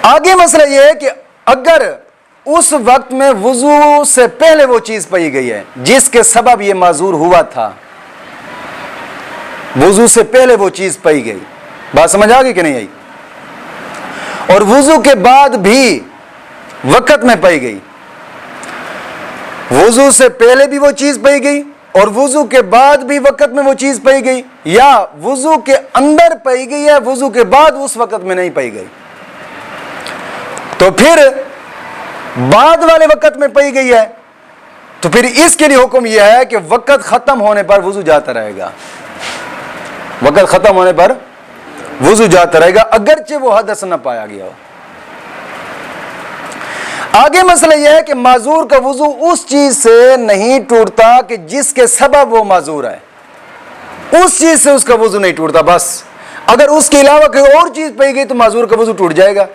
آگے مسئلہ یہ ہے کہ اگر اس وقت میں وضو سے پہلے وہ چیز پائی گئی ہے جس کے سبب یہ معذور ہوا تھا، وضو سے پہلے وہ چیز پائی گئی، بات سمجھ آ گئی کہ نہیں آئی؟ اور وضو کے بعد بھی وقت میں پائی گئی، وضو سے پہلے بھی وہ چیز پائی گئی اور وضو کے بعد بھی وقت میں وہ چیز پائی گئی، یا وضو کے اندر پائی گئی ہے وضو کے بعد اس وقت میں نہیں پائی گئی، تو پھر بعد والے وقت میں پائی گئی ہے تو پھر اس کے لیے حکم یہ ہے کہ وقت ختم ہونے پر وضو جاتا رہے گا، وقت ختم ہونے پر وضو جاتا رہے گا اگرچہ وہ حدث نہ پایا گیا ہو۔ آگے مسئلہ یہ ہے کہ معذور کا وضو اس چیز سے نہیں ٹوٹتا کہ جس کے سبب وہ معذور ہے، اس چیز سے اس کا وضو نہیں ٹوٹتا، بس اگر اس کے علاوہ کوئی اور چیز پائی گئی تو معذور کا وضو ٹوٹ جائے گا۔